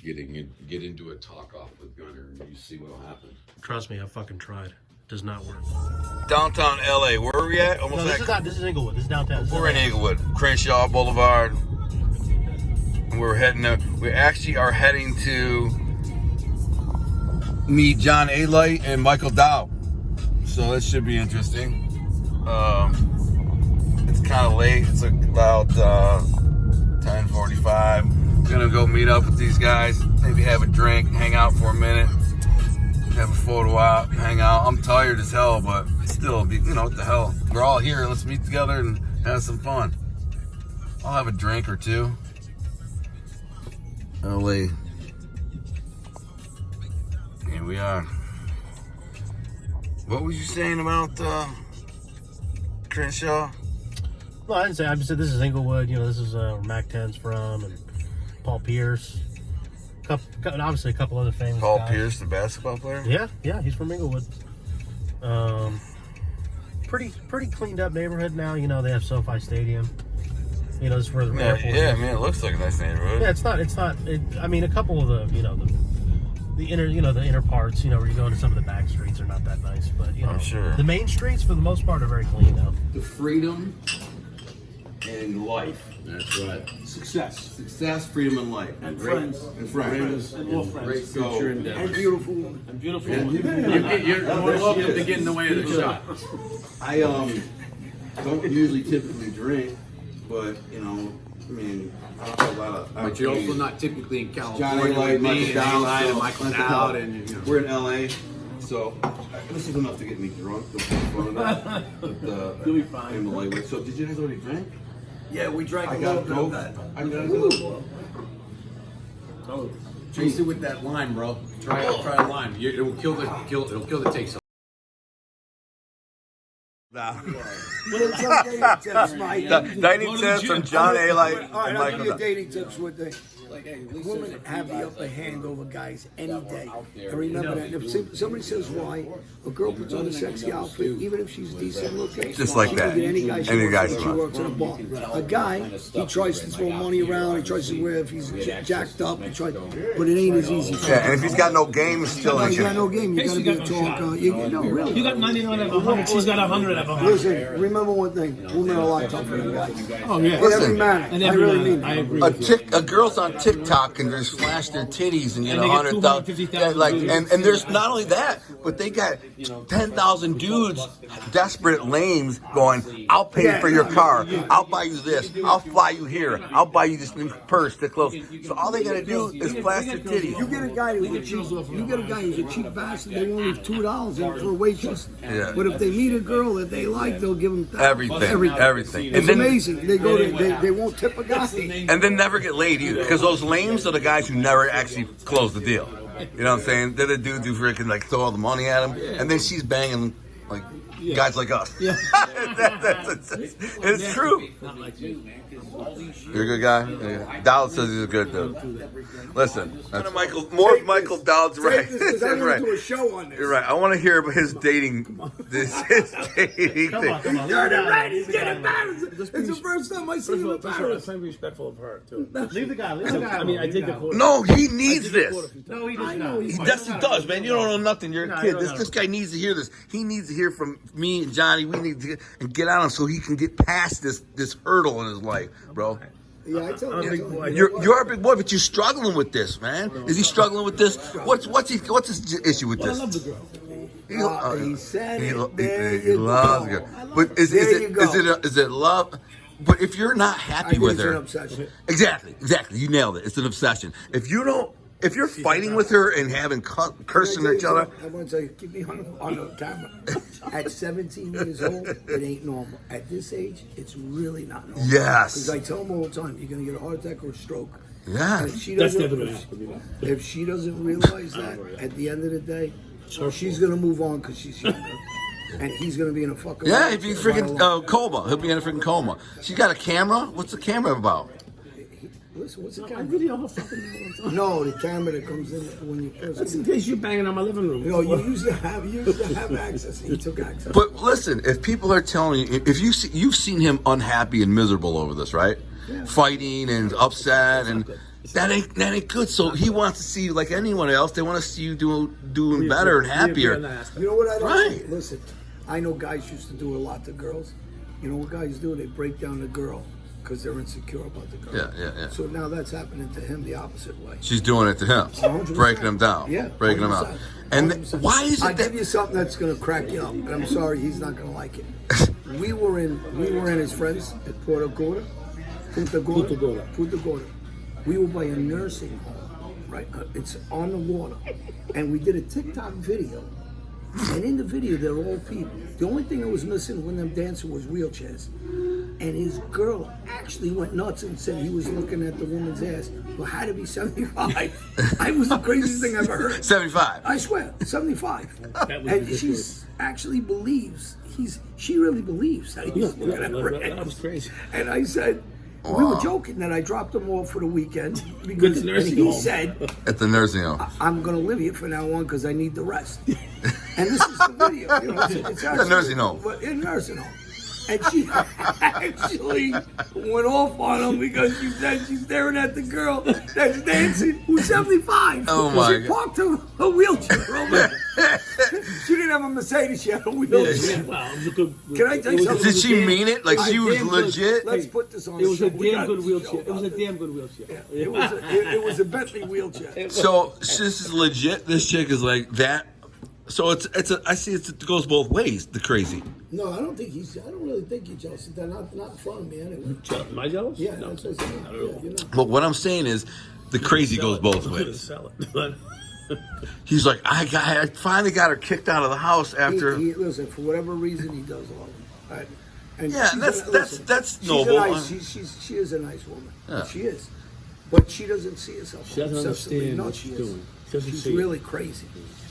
get into a talk off with Gunner, and you see what'll happen. Trust me, I fucking tried. Does not work. Downtown LA, where are we at? Almost this is Inglewood. This is downtown. We're in Inglewood, Crenshaw Boulevard. And we're heading there. We actually are heading to meet John Alite and Michael Dawd. So that should be interesting. It's kind of late. It's about 10:45. Gonna go meet up with these guys. Maybe have a drink, hang out for a minute. Have a photo op, hang out. I'm tired as hell, but still, you know, what the hell. We're all here. Let's meet together and have some fun. I'll have a drink or two. LA. Here we are. What was you saying about Crenshaw? Well, I didn't say. I just said this is Inglewood. You know, this is where Mac 10's from, and Paul Pierce. Obviously, a couple other famous Paul guys. Pierce, the basketball player? Yeah, he's from Inglewood. Pretty cleaned up neighborhood now. You know, they have SoFi Stadium. You know, this is where the airport is. I mean, it looks like a nice neighborhood. Yeah, it's not. I mean, a couple of the, you know, the inner parts, you know, where you go into some of the back streets are not that nice, but you know, I'm sure the main streets for the most part are very clean though. The freedom and life. That's right. Success, freedom, and life. And friends. And friends. And more friends. Great future endeavors. And beautiful women. And beautiful women. You're welcome to get in the way of the shot. I don't usually typically drink, but you know, I mean, I don't have a lot of. But you're also not typically in John California Alite, with me and Michael Eli Dawd, and Michael Dawd, and you know. We're in LA, so this is enough to get me drunk. The You'll be fine. in the lightweight. So did you guys already drink? Yeah, we drank I a got little bit Coke. of that. I got Coke. Chase it with that lime, bro. Try a lime. It'll kill the taste. What are some dating tips, Mike? Dating tips from John Alite All right, and I'll give Michael you Dawd. dating tips with the women have the upper hand over guys any day. And remember that. If somebody says why, a girl puts on a sexy outfit, even if she's decent looking, Just like she that. can get any guy she Any wants guy to, she she wants. works in a bar. A guy, he tries to throw money around, he tries to wear if he's jacked up, but it ain't as easy. Yeah, and if he's got no game, it's still You got ain't no game. You gotta be a talker. You know, really. You got 99 out of 100. She's got 100 out of 100. Listen, remember one thing. Women are a lot tougher than guys. Oh yeah. In every manner. In I every really manner. mean I it. agree. A girl's on TikTok and just flash their titties and get And they get 100,000. 250,000 Like, views. and there's not only that, but they got 10,000 dudes, desperate lames, going, "I'll pay for your car. I'll buy you this. I'll fly you here. I'll buy you this new purse to close." So all they gotta do is flash their titties. You get a guy who's a cheap, a cheap bastard. They won't leave $2 in for a waitress. Yeah. But if they meet a girl that they like, they'll give them Everything. It's amazing. They go to they won't tip a guy. And then never get laid either, because those lames are the guys who never actually close the deal. You know what I'm saying? They're the dudes who freaking like throw all the money at him, and then she's banging like guys like us. Yeah. It's true. You're a good guy. Yeah. Dawd says he's a good dude. Listen, that's more of Michael Dowd's right. Because I Right. went to a show on this. You're right. I want to hear about his dating. His dating Come thing. on, come on. You're right. He's getting embarrassed. It's the first time I see him I'm embarrassed. trying to be respectful of her too. Leave the guy. Leave the guy. I mean, I take the quarter. No, he needs this. No, he does not. Yes, he does, man. You don't know nothing. You're a kid. This guy needs to hear this. He needs to hear from me and Johnny. We need to get on him so he can get past this hurdle in his life, bro. Yeah, I tell you. You're a big boy, but you're struggling with this, man. Is he struggling with this? What's his issue with I this? love the girl. He said it. He loves her. But is it love? But if you're not happy with her, it's an obsession. exactly. You nailed it. It's an obsession. If you're fighting with her and having cursing at each other, I want to tell you, keep me on the camera. At 17 years old, it ain't normal. At this age, it's really not normal. Yes. Because I tell them all the time, you're going to get a heart attack or a stroke. yeah. And if she That's doesn't, never gonna happen. if she doesn't realize that, at the end of the day, she's going to move on because she's younger. And he's going to be in a fucking... Yeah, if you freaking coma, he'll be in a freaking coma. She got a camera. What's the camera about? Listen, what's the I camera? video her fucking all the time. No, the camera that comes in when you first... That's in case you're banging on my living room. No, you used to have access. He took access. But listen, if people are telling you, if you've seen him unhappy and miserable over this, right? fighting and upset, and that ain't good. So he wants to see you like anyone else. They want to see you doing better and happier. You know what I don't Right. say? Listen, I know guys used to do a lot to girls. You know what guys do? They break down the girl because they're insecure about the girl. Yeah. So now that's happening to him the opposite way. She's doing it to him, 100%. breaking him down, Yeah, breaking him out. 100%. And 100%. why is I it that? give you something that's gonna crack you up, and I'm sorry he's not gonna like it. we were in his friends at Punta Gorda. We were by a nursing home, right? It's on the water, and we did a TikTok video. And in the video, they're all people. The only thing that was missing when them dancing was wheelchairs. And his girl actually went nuts and said he was looking at the woman's ass, who had to be 75. I was the craziest thing I've ever heard. 75. I swear, 75. And she actually believes she really believes that he's looking at her ass. That was crazy. And I said, we were joking that I dropped him off for the weekend because nursing he home. said, At the nursing home. I'm going to live here from now on because I need the rest. And this is the video. You know, it's actually, nursing home. But in a nursing home. And she actually went off on him because she said she's staring at the girl that's dancing who's 75. Oh, my She God. parked her wheelchair over. She didn't have a Mercedes, she had a wheelchair. Wow, it was a good. Can I tell you something? Did she mean it? Like she was damn good. legit? Let's put this on It was the a show. We damn got good this wheelchair. show It was a about damn good wheelchair. it was a Bentley wheelchair. So this is legit. This chick is like that. So it goes both ways. The crazy. No, I don't really think he's jealous. They're not in front of me anyway. Am I jealous? Yeah, No. that's what I'm saying. Yeah, you know. But what I'm saying is, the crazy goes both I'm gonna ways. sell it. But He's like, I finally got her kicked out of the house after. Listen, for whatever reason, he does all of it. Right? And Yeah, she's that's she's noble. A nice, she is a nice woman. Yeah. She is. But she doesn't see herself. She doesn't obsessively. understand No, what she she's is. doing. She doesn't She's see it. really crazy.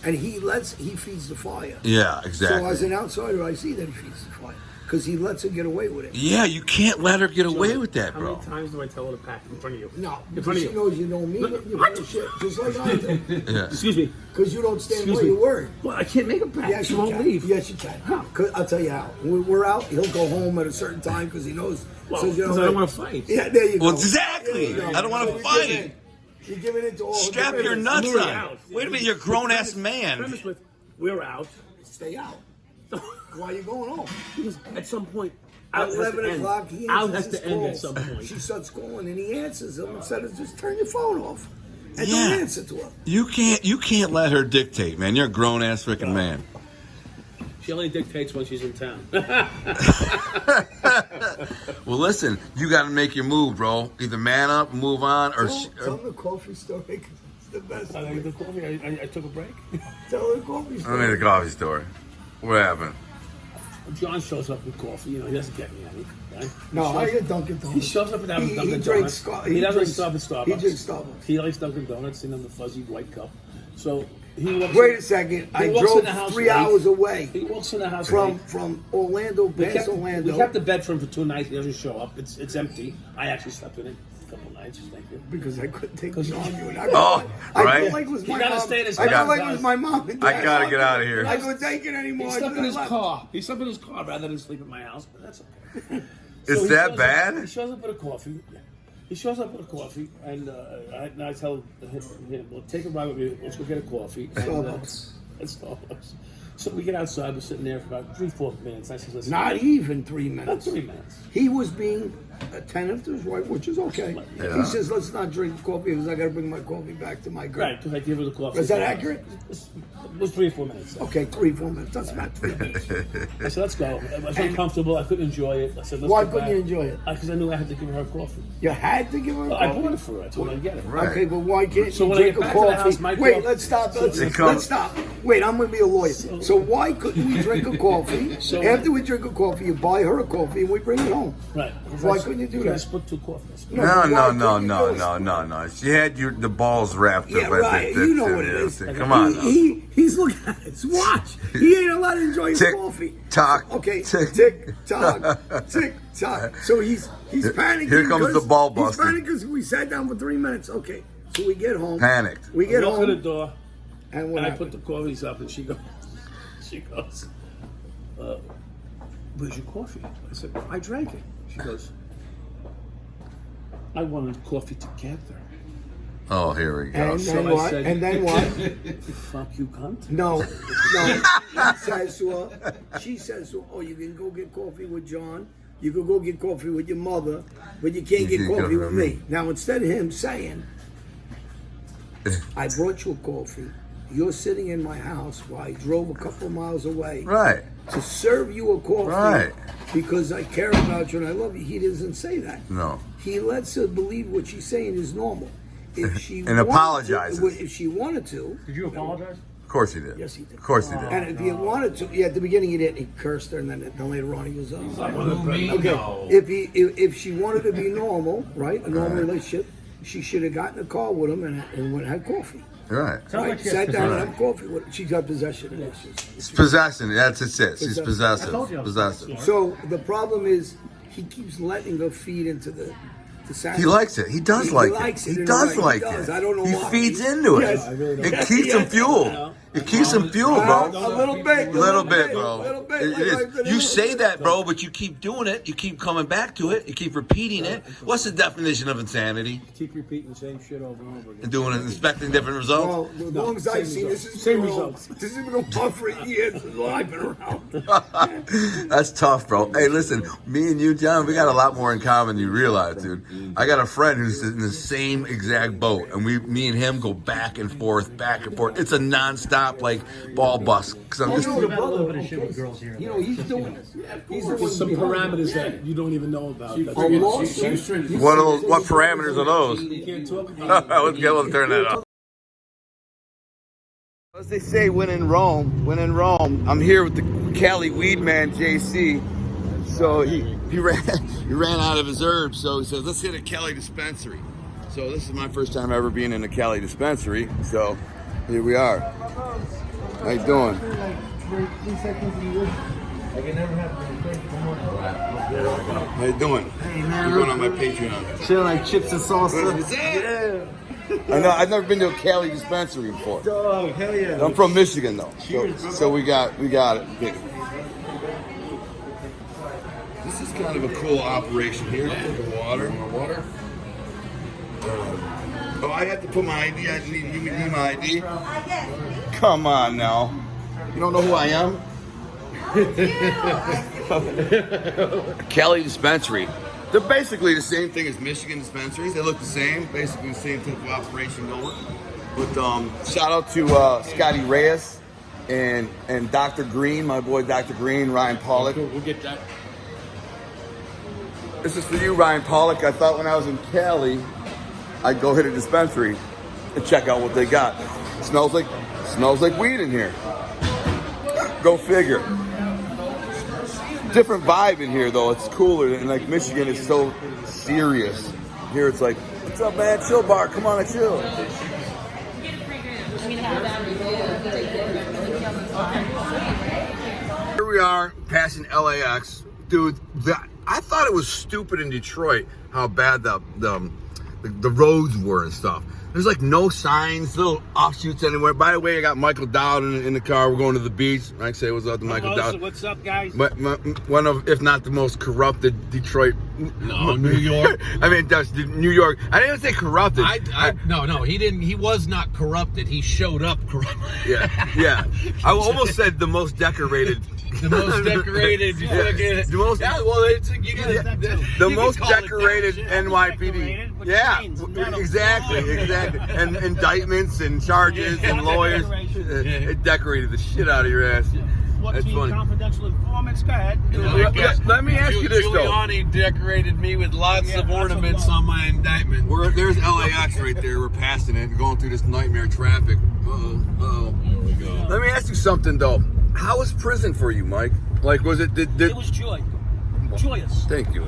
And he feeds the fire. Yeah, exactly. So as an outsider, I see that he feeds the fire. Because he lets her get away with it. Yeah, you can't let her get away with that, how bro. many times do I tell her to pack in front of you? No, In front because of she you. knows you don't mean it. You're full of shit. Just like I do. Yeah. Excuse me. Because you don't stand Excuse by me. your word. Well, I can't make her pack. Yes, She you won't can. leave. Yes, you can. Cause I'll tell you how. When we're out, he'll go home at a certain time because he knows. Well, says, you know 'cause I don't what? want to fight. Yeah, there you go. Well, exactly. There you go. I don't wanna So you're fight. giving in. You're giving it to all. Strap the your women. nuts We're on. out. Wait a minute, you're a grown ass man. Premise with, we're out. Stay out. Why are you going home? Because at some point, At out has 11 to end. o'clock, he Out answers has his to end at calls. some point. She starts calling and he answers them instead of just turn your phone off and Yeah. don't answer to her. You can't let her dictate, man. You're a grown ass freaking man. She only dictates when she's in town. Well, listen, you got to make your move, bro. Either man up, move on, or. Tell the coffee story because it's the best. I the coffee. I took a break. Tell the coffee I story. mean, the coffee story. What happened? John shows up with coffee. You know, he doesn't get me any. Right? No, I He get Dunkin' Donuts. He shows up without He Dunkin' drinks Donuts. he He doesn't drinks- stop at Starbucks. He drinks Starbucks. He likes Dunkin' Donuts in the fuzzy white cup. So he walks. Wait in- a second. he I walks drove in the house 3 late. hours away He walks in the house from late. from Orlando, We past kept, Orlando. we kept the bed for him for 2 nights. He doesn't show up. It's empty. I actually slept in it a couple nights. Thank you. because I couldn't take Because the argument. I Oh, I right. felt like it was my You gotta mom. stay in his I felt house, like it guys. was my mom. And I dad gotta talking. get out of here. I couldn't take it anymore. He I slept in his left. car. He slept in his car rather than sleep at my house. But that's okay. It's he that shows bad? He shows up with a coffee. Yeah. He shows up with a coffee, and I tell him, well, take a ride with me. Let's go get a coffee. Starbucks. At Starbucks. So we get outside. We're sitting there for about 3-4 minutes. I said, listen, Not even 3 about minutes. 3 minutes. He was being attentive to his wife, which is okay. Yeah. He says, let's not drink coffee because I got to bring my coffee back to my girl. Right, because I give her the coffee. Is that accurate? It was 3 or 4 minutes. Okay, 3-4 minutes. That's about 3 minutes. I said, let's go. I was uncomfortable. I couldn't enjoy it. I said, let's Why go couldn't back. you enjoy it? Because I knew I had to give her coffee. You had to give her a Well, I coffee? bought it for her. I told her to get it. Right. Okay, but why can't So you when I drink get a back to the coffee? house, my Wait, coffee- let's stop. Let's comes- stop. Wait, I'm going to be a lawyer. So why couldn't we drink a coffee? So- After we drink a coffee, you buy her a coffee and we bring it home. Right. Why couldn't you do I that? split 2 coffees. No. She had the balls wrapped Yeah, up. right. You know what it is. Come on. now. He's looking at his watch. He ain't allowed to enjoy his Tick, coffee. tock. Okay, Tick. tick tock, tick tock. So he's panicking. Here comes 'cause- the ball buster. He's panicking because we sat down for 3 minutes. Okay, so we get home. Panicked. We get I go to the home, door, and what and I happened? put the coffees up, and she goes, where's your coffee? I said, I drank it. She goes, I wanted coffee together. Oh, here we go. And So then I what? said- And then what? Fuck you, cunt. No. She says to her, oh, you can go get coffee with John. You can go get coffee with your mother, but you can't get coffee with me. Now, instead of him saying, I brought you a coffee, you're sitting in my house while I drove a couple of miles away Right. to serve you a coffee Right. because I care about you and I love you. He doesn't say that. No. He lets her believe what she's saying is normal. If she And wanted apologizes. to, if she wanted to. Did you apologize? Of course he did. Yes, he did. Of course he did. And if he wanted to, yeah, at the beginning he didn't. He cursed her, and then later on he was Me? okay. No. If she wanted to be normal, right, a normal relationship, she should have gotten a car with him and went and had coffee. Right. Right, sat down and had coffee with him. She got possession issues. It's possession. That's it. She's Possessive. possessive. I told you I was Possessive. So the problem is he keeps letting her feed into the sadness. He likes it. He does like it. likes He in a does way. like He does. it. I don't know He why. feeds into it. Yes. It keeps him fueled. It keeps him fueled, bro. A little bit. A little bit, bro. A little bit. It like is. I've been You in- say that, bro, but you keep doing it. You keep coming back to it. You keep repeating it. What's the definition of insanity? Keep repeating the same shit over and over again. And doing it, expecting different results. Well, as long as I've seen this, Same been going- results. This has been going on for years since I've been around. That's tough, bro. Hey, listen, me and you, John, we got a lot more in common than you realize, dude. I got a friend who's in the same exact boat, and me and him go back and forth, back and forth. It's a nonstop, like, ball bust. Because I'm just, We've had a little bit of shit with girls here. You know, he's doing this. He's doing There's some parameters that you don't even know about. That's A lawsuit. what parameters are those? you can't talk about. Let's turn that up. As they say, when in Rome, I'm here with the Cali weed man, JC. So he ran out of his herbs, so he says, let's hit a Cali dispensary. So this is my first time ever being in a Cali dispensary, so here we are. How you doing? How you doing? Hey man, You're going on my Patreon. chilling like chips and salsa. What's that? Yeah. I know, I've never been to a Cali dispensary before. Dog, hell yeah. I'm from Michigan though, so we got it. This is kind of a cool operation here. The water. Oh, I have to put my ID. I need my ID. Come on now. You don't know who I am? Cali dispensary. They're basically the same thing as Michigan dispensaries. They look the same, basically the same type of operation going. But shout out to Scotty Reyes and Dr. Green, my boy Dr. Green, Ryan Pollock. We'll get that. This is for you, Ryan Pollock. I thought when I was in Cali, I'd go hit a dispensary and check out what they got. Smells like weed in here. Go figure. Different vibe in here though. It's cooler, and like Michigan is so serious. Here it's like, what's up, man? Chill bar. Come on and chill. Here we are, passing LAX, dude. I thought it was stupid in Detroit how bad the roads were and stuff. There's like no signs, little offshoots anywhere. By the way, I got Michael Dawd in the car. We're going to the beach. I say what's up to Michael Dawd. What's up, guys? But one of, if not the most corrupted Detroit. No, New York. I mean, that's New York. I didn't even say corrupted. No, he didn't. He was not corrupted. He showed up corrupted. Yeah. I almost said the most decorated. The most decorated. The most. Yeah, well, The most decorated NYPD. Yeah, exactly. And indictments and charges and lawyers. It decorated the shit out of your ass. That's funny. Confidential informants. Go ahead. Let me ask you this though. Giuliani decorated me with lots of ornaments on my indictment. There's LAX right there. We're passing it. We're going through this nightmare traffic. Uh-oh. There we go. Let me ask you something though. How was prison for you, Mike? Like, was it? It was joyous. Thank you.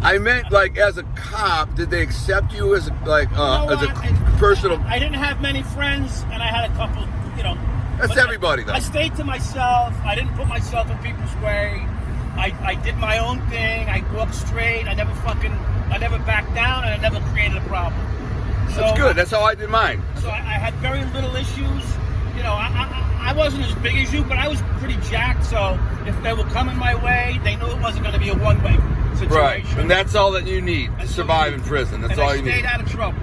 I meant like as a cop. Did they accept you as a personal? I didn't have many friends, and I had a couple. That's everybody though. I stayed to myself. I didn't put myself in people's way. I did my own thing. I walked straight. I never backed down, and I never created a problem. So That's good. That's how I did mine. So I had very little issues. I I wasn't as big as you, but I was pretty jacked. So if they were coming my way, they knew it wasn't going to be a one-way situation. Right, and that's all that you need to survive in prison. That's all you need. I stayed out of trouble.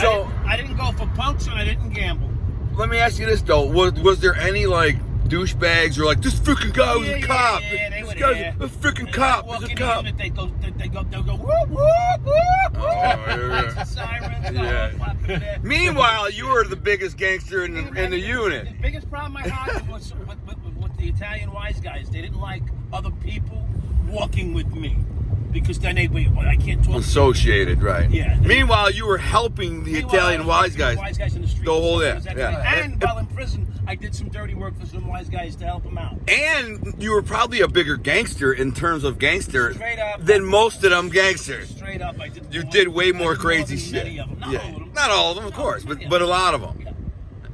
So I didn't go for punks and I didn't gamble. let me ask you this though: was there any like douchebags or like this freaking guy was a cop? This guy's a freaking cop. He's a cop. They go whoop whoop whoop. Yeah. Sirens. Yeah. Meanwhile, you were the biggest gangster in the unit. The biggest problem I had was with the Italian wise guys. They didn't like other people walking with me because then they wait. I can't talk. Associated, right? Yeah. Meanwhile, you were helping the Italian wise guys. Wise guys in the street. The whole yeah. yeah. And while in prison, I did some dirty work for some wise guys to help them out. And you were probably a bigger gangster in terms of gangster Straight up, than most of them gangsters. Straight up, I did. You did way more crazy shit. Many of them. Not all of them. Not all of them, of course, but a lot of them. Yeah.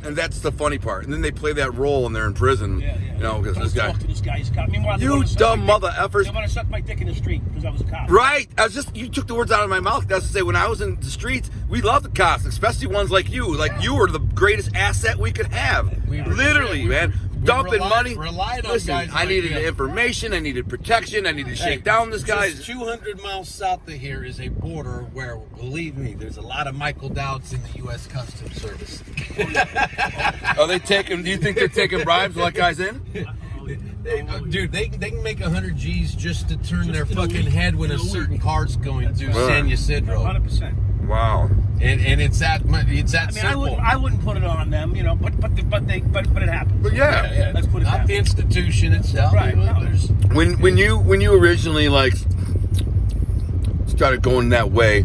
And that's the funny part. And then they play that role when they're in prison. Yeah. You know, because this guy. Talk to this guy. He's a cop. Meanwhile, You dumb mother effers. They want to suck my dick in the street because I was a cop. Right. You took the words out of my mouth. That's to say, when I was in the streets, we loved the cops, especially ones like you. Like, you were the greatest asset we could have. Literally, man. Dumping money. Relied on Listen, guys I like needed him. information. I needed protection. I needed to shake down this guy. Just 200 miles south of here is a border where, believe me, there's a lot of Michael Dawds in the U.S. Customs Service. Are they taking? Do you think they're taking bribes to let guys in? Dude, they can make 100 G's just to turn their fucking head when a certain car's going through San Ysidro. 100%. Wow. And it's that simple. I wouldn't put it on them, you know, but it happens. But yeah. Let's put it Not that the way. institution itself. Right. You know, there's- When you originally like started going that way,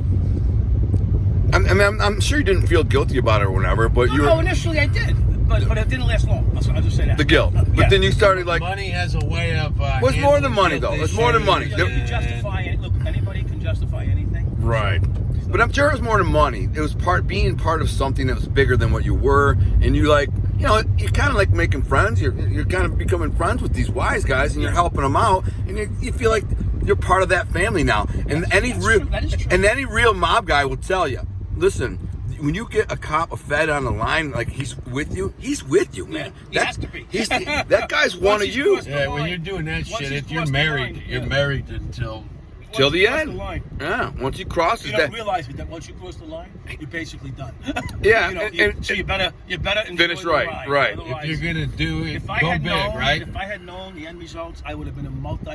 I'm sure you didn't feel guilty about it or whatever, but you were No, initially I did, but it didn't last long. I'll just say that. the guilt. But Yeah. then you started like, money has a way of. What's more than handling money, guilt though? It's issues. more than money. You can justify it. Look, anybody can justify anything. right. But I'm sure it was more than money. It was being part of something that was bigger than what you were, and you like, you know, you're kind of like making friends. You're kind of becoming friends with these wise guys, and you're helping them out, and you feel like you're part of that family now. And That is true. any real mob guy will tell you, listen, when you get a cop, a fed on the line, like he's with you, man. He has to be. That guy's one of you. Yeah, when you're doing that Once shit, he's if you're crossed the married, line, you're yeah. married until. Till the Once you cross end. the line, Yeah, once you cross you it, don't realize that once you cross the line, you're basically done. Yeah, You know, and- so you better enjoy Finish the right, ride. right. Otherwise, If you're gonna do it, if I go had big, known, right? If I had known the end results, I would have been a multi.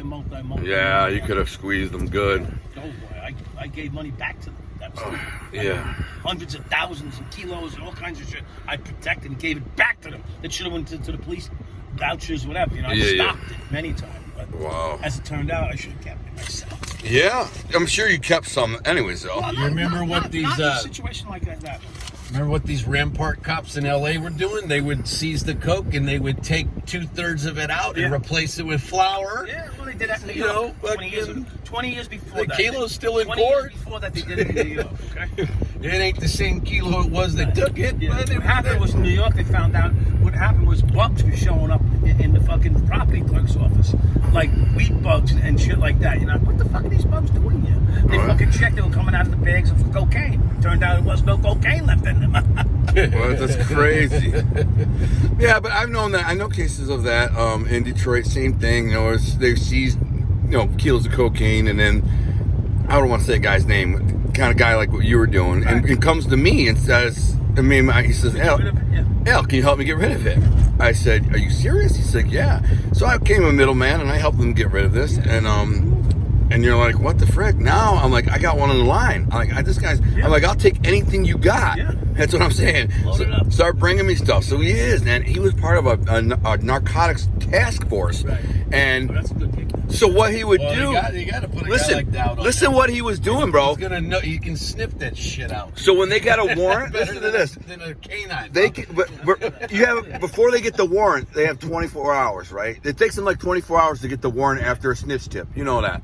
yeah, you could have squeezed them good. Oh boy, I gave money back to them. That was Yeah. hundreds of thousands and kilos and all kinds of shit. I protected and gave it back to them. That should have went to the police, vouchers, whatever. You know, I stopped it many times. But Wow. as it turned out, I should have kept it myself. Yeah, I'm sure you kept some anyways, though. Well, You remember what these, not in a situation like that. Remember what these Rampart cops in LA were doing? They would seize the coke and they would take 2/3 of it out and Yeah. replace it with flour. Yeah, well, they did that in New You York. know, 20 years before the that. kilo's still in 20 court. years before that, they did it in New York. Okay. It ain't the same kilo it was they took it. Yeah. But What happened was in New York, they found out what happened was bugs were showing up in the fucking property clerk's office, like weed bugs and shit like that. You know, what the fuck are these bugs doing here? They fucking checked; they were coming out of the bags of cocaine. Turned out it was no cocaine left in them. Well, that's crazy. Yeah, but I've known that. I know cases of that in Detroit. Same thing. You know, they seized, kilos of cocaine, and then I don't want to say a guy's name. Kind of guy like what you were doing, and comes to me and says, he says, Al, can you help me get rid of it? I said, are you serious? He's like, yeah. So I became a middleman, and I helped them get rid of this, and you're like, what the frick? Now I'm like, I got one on the line. I'm like, I'm like, I'll take anything you got. Yeah. That's what I'm saying. Load it up. Start bringing me stuff. So he is, man. He was part of a narcotics task force. Right. And That's a good kick. so what he would Well, do, you gotta put a listen, guy like Dawd on listen that. what he was doing, bro. He's gonna know. You can sniff that shit out. So when they got a warrant, Better listen to this. than a canine. But you have, before they get the warrant, they have 24 hours, right? It takes them like 24 hours to get the warrant after a snitch tip. You know that.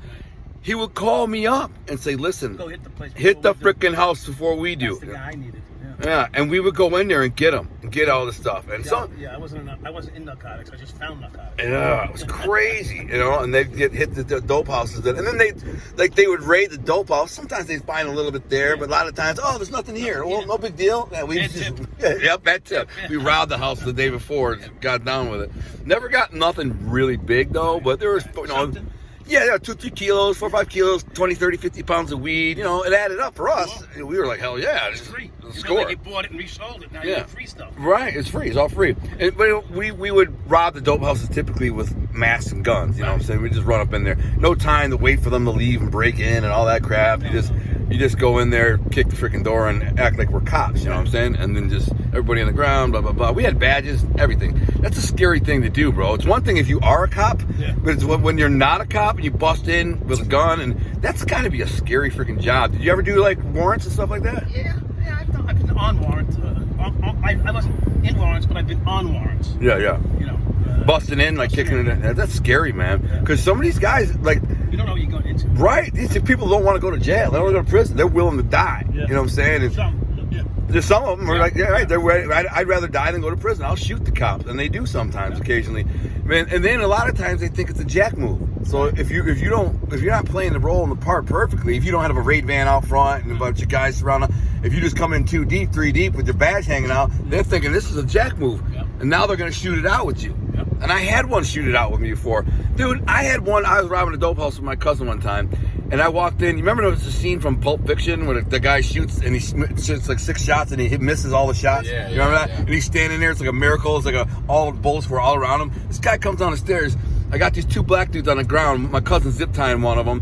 He would call me up and say, listen, Go hit the place. hit the before we do. freaking house before we do. That's the guy I needed. Yeah. Yeah, and we would go in there and get him get all the stuff. And I wasn't in narcotics. I just found narcotics. Yeah, it was crazy, and they'd hit the dope houses, and then they would raid the dope house. Sometimes they'd find a little bit there, but a lot of times, oh, there's nothing here. Well, no big deal. Yeah, bad tip. We robbed the house the day before, got down with it. Never got nothing really big though, but there was, 2-3 kilos, 4 or 5 kilos, 20, 30, 50 pounds of weed. It added up for us. We were like, hell yeah, it's free. Score. Like you bought it and resold it. Now you have free stuff. Right, it's free. It's all free. But we would rob the dope houses typically with masks and guns. You know what I'm saying? We just run up in there. No time to wait for them to leave and break in and all that crap. You just go in there, kick the freaking door, and act like we're cops. You know what I'm saying? And then just everybody on the ground, blah blah blah. We had badges, everything. That's a scary thing to do, bro. It's one thing if you are a cop, but it's when you're not a cop and you bust in with a gun, and that's got to be a scary freaking job. Did you ever do like warrants and stuff like that? Yeah, I've been on warrants. I wasn't in warrants, but I've been on warrants. Yeah. Busting in, like kicking it in. That's scary, man. Because some of these guys, like, you don't know what you're going into. Right. These people don't want to go to jail. They don't want to go to prison. They're willing to die. Yeah. You know what I'm saying? There's some of them are like, they're ready. I'd rather die than go to prison. I'll shoot the cops, and they do sometimes, occasionally. And then a lot of times they think it's a jack move. So if you're not playing the role in the part perfectly, if you don't have a raid van out front and a bunch of guys surrounding, if you just come in 2 deep, 3 deep with your badge hanging out, they're thinking this is a jack move, and now they're gonna shoot it out with you. And I had one shoot it out with me before, dude. I was robbing a dope house with my cousin one time. And I walked in. You remember there was a scene from Pulp Fiction where the guy shoots and he shoots like 6 shots and he misses all the shots? Yeah, you remember that? Yeah. And he's standing there. It's like a miracle. It's like all the bullets were all around him. This guy comes down the stairs. I got these 2 black dudes on the ground. My cousin's zip tying one of them.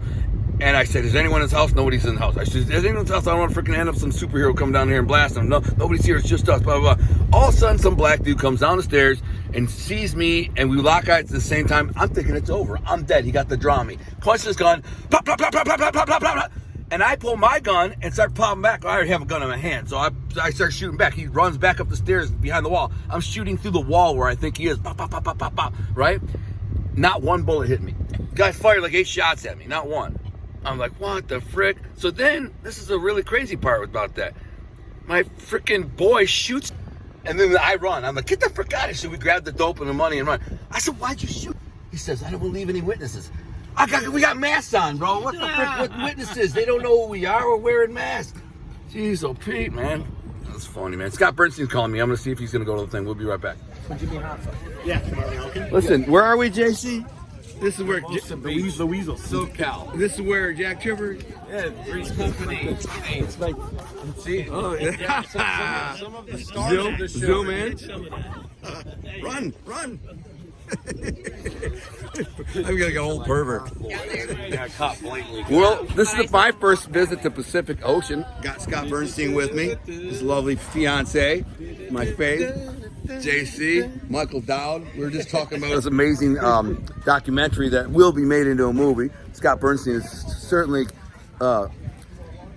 And I said, is anyone in his house? Nobody's in the house. I said, is anyone in his house? I don't want to freaking end up some superhero come down here and blast them. No, nobody's here. It's just us. Blah, blah, blah. All of a sudden, some black dude comes down the stairs and sees me, and we lock eyes at the same time. I'm thinking it's over. I'm dead. He got the draw on me. Punches his gun. Pop, pop, pop, pop, pop, pop, pop, pop, pop. And I pull my gun and start popping back. I already have a gun in my hand, so I start shooting back. He runs back up the stairs behind the wall. I'm shooting through the wall where I think he is. Pop, pop, pop, pop, pop, pop. Right? Not one bullet hit me. Guy fired like 8 shots at me. Not one. I'm like, what the frick? So then, this is the really crazy part about that. My freaking boy shoots, and then I run. I'm like, get the frick out of here. So we grab the dope and the money and run. I said, why'd you shoot? He says, I don't believe any witnesses. We got masks on, bro. What the frick with witnesses? They don't know who we are. We're wearing masks. Jeez, oh Pete, man. That's funny, man. Scott Burnstein's calling me. I'm going to see if he's going to go to the thing. We'll be right back. Yeah. Listen, where are we, JC? This is where the Weasel. SoCal. This is where Jack Tripper. Yeah, Three's Company. Hey, it's like, see? Oh, yeah. Some of the stars of the show. Zoom in. Run. I'm gonna get an old pervert. Got caught blatantly. Well, this is my first visit to Pacific Ocean. Got Scott Burnstein with me. His lovely fiance, my fave. JC, Michael Dawd. We were just talking about this amazing documentary that will be made into a movie. Scott Burnstein is certainly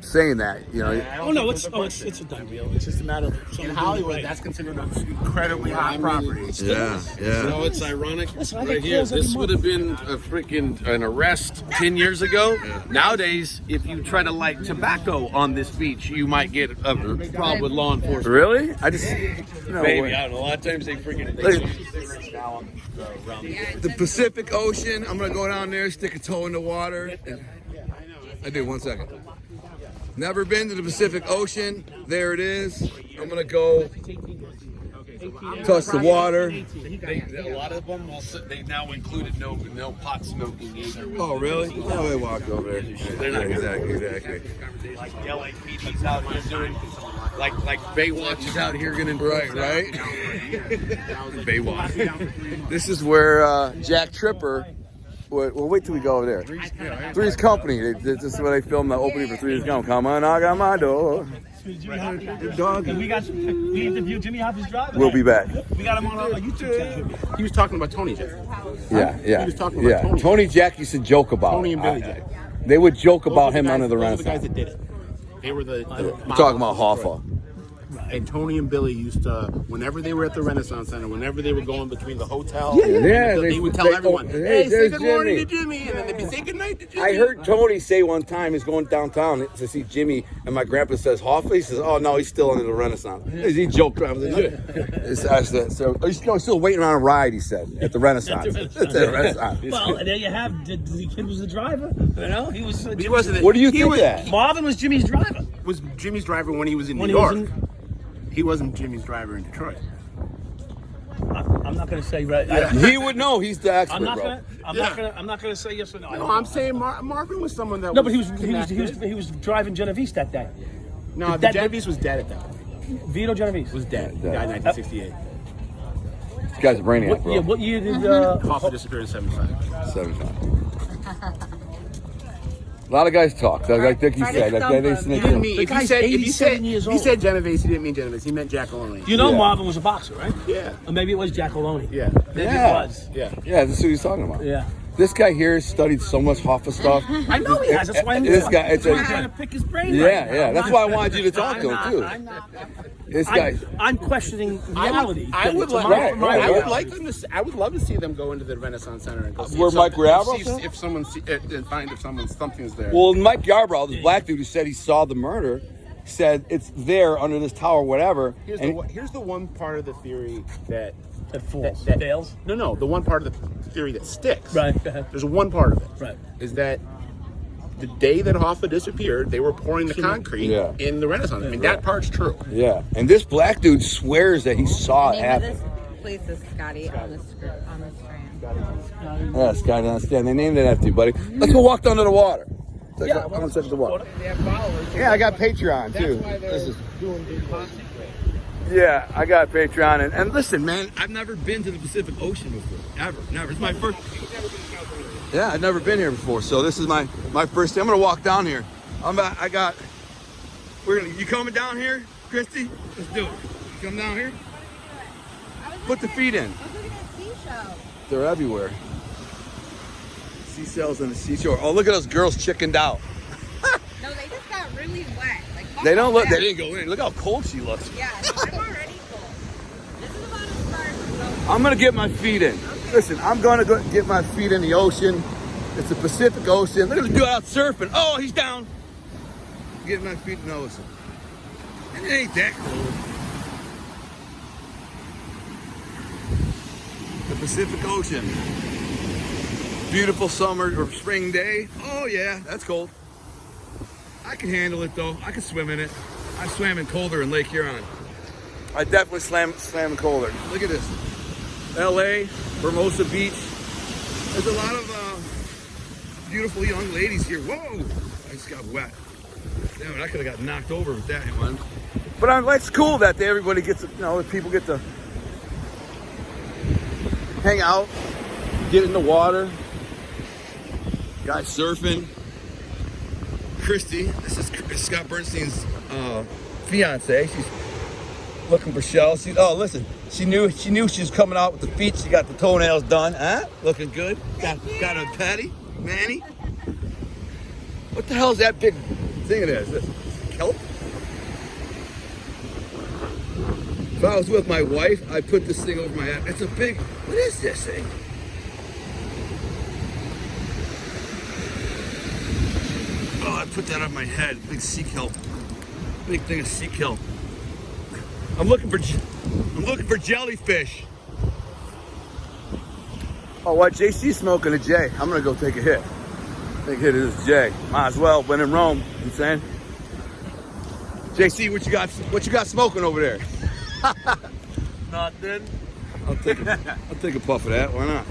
saying that, you know. Oh no, it's a done deal. It's just a matter of in Hollywood. That's considered an incredibly hot property. Yeah. You know, it's ironic. Right here, this would have been a freaking an arrest 10 years ago. Yeah. Nowadays, if you try to light tobacco on this beach, you might get a problem with law enforcement. Really? I just maybe I don't know. A lot of times they freaking cigarettes now around the Pacific Ocean. I'm gonna go down there, stick a toe in the water. I do. 1 second. Never been to the Pacific Ocean. There it is. I'm gonna go touch the water. A lot of them they now included no pot smoking either. Oh really? Oh, they walk over there. They're not exactly. Like the LAPD's out here doing, like Baywatch is out here getting right. Baywatch. This is where Jack Tripper. Well, wait till we go over there. Three's Company. This is where they filmed the opening for Three's Company. Come on, knock on my door. Dog. We interviewed Jimmy Hoffa's driver. We'll be back. We got him on our YouTube channel. He was talking about Tony Jack. Yeah. He was talking about Tony Jack used to joke about Tony and Billy Jack. They would joke about him under the Renaissance. Renaissance. Those are the guys that did it. They were the We're talking about Hoffa. And Tony and Billy used to, whenever they were at the Renaissance Center, whenever they were going between the hotel, they would tell everyone, "Hey, say good morning to Jimmy," and then they'd be saying good night to Jimmy. I heard Tony say one time he's going downtown to see Jimmy, and my grandpa says Hoffa. He says, "Oh no, he's still under the Renaissance." He joked around. So he's still waiting on a ride. He said at the Renaissance. At the Renaissance. Well, and there you have the kid was the driver. You know, he was. He wasn't. What do you think that? Marvin was Jimmy's driver. Was Jimmy's driver when he was in When New he was York. He wasn't Jimmy's driver in Detroit. I'm not going to say right. He would know. He's the expert, I'm not bro. gonna. I'm not going to say yes or no. I No, don't know. I'm saying Marvin was someone that. No, but he was driving Genovese that day. No, the that- Genovese was dead at that time. Vito Genovese Was dead. Died in 1968. This guy's a brainiac, What, bro. yeah, what year did Hoffa disappeared in 75. 75. A lot of guys talk. Like Dickie said. Like they snake He didn't in. mean, The if he guy's said 87 years he old. said Genovese, he didn't mean Genovese. He meant Jack Maloney. You know Yeah. Marvin was a boxer, right? Yeah. Or maybe it was Jack Maloney. Yeah. Maybe Yeah. it was. Yeah. Yeah, this is what he's talking about. Yeah. This guy here has studied so much Hoffa stuff. I know he has. That's why I'm This guy, it's I'm trying to pick his brain. yeah, right now. yeah. I'm That's not- why I wanted you to talk to him I'm too. not- I'm not. This guy. I'm questioning reality. I would To like. Right, my right, I would reality. like them to. I would love to see them go into the Renaissance Center and go see Where if Mike something- Rabrow see said? if someone and find if something's there. Well, Mike Yarbrough, this black dude who said he saw the murder, said it's there under this tower, whatever. Here's the one part of the theory that That falls. that Fails. No, the one part of the theory that sticks. Right. Go ahead. There's one part of it. Right. Is that the day that Hoffa disappeared, they were pouring the concrete Yeah. in the Renaissance. I mean, that part's true. Yeah, and this black dude swears that he saw it The name of happen. this place is Scotty on the Strand. Yeah, Sky down the stand. They named it after you, buddy. Let's go walk down to the water. I'm gonna check the water. Yeah, I got Patreon too. Yeah, I got Patreon, and listen, man, I've never been to the Pacific Ocean before, ever, never. It's my first. Yeah, I've never been here before, so this is my first day. I'm gonna walk down here. You coming down here, Christy? Let's do it. You come down here. Put the feet in. They're everywhere. Seashells on the seashore. Oh, look at those girls chickened out. No, they just got really wet. Like, They don't look. They didn't go in. Look how cold she looks. Yeah, no, I'm already cold. This is about as far as we go. I'm gonna get my feet in. Listen, I'm gonna go get my feet in the ocean. It's the Pacific Ocean. Look at the dude out surfing. Oh, he's down. Getting my feet in the ocean. And it ain't that cold. The Pacific Ocean. Beautiful summer or spring day. Oh yeah, that's cold. I can handle it though. I can swim in it. I swam in colder in Lake Huron. I definitely swam in colder. Look at this. LA, Hermosa Beach. There's a lot of beautiful young ladies here. Whoa! I just got wet. Damn it, I could have got knocked over with that one. But it's cool that everybody gets to, people get to hang out, get in the water. Guys surfing. Christy, this is Scott Burnstein's fiance. She's looking for shells. Listen, she knew she was coming out with the feet. She got the toenails done. Huh? Looking good. Got a patty, Manny. What the hell is that big thing it is? This kelp? If I was with my wife, I'd put this thing over my head. It's a big. What is this thing? Oh, I put that on my head. Big sea kelp. Big thing of sea kelp. I'm looking for jellyfish. Oh, what? JC's smoking a J. I'm gonna go take a hit. Take a hit of this J. Might as well. When in Rome, you know what I'm saying? JC, what you got smoking over there? Nothing. I'll take a puff of that. Why not?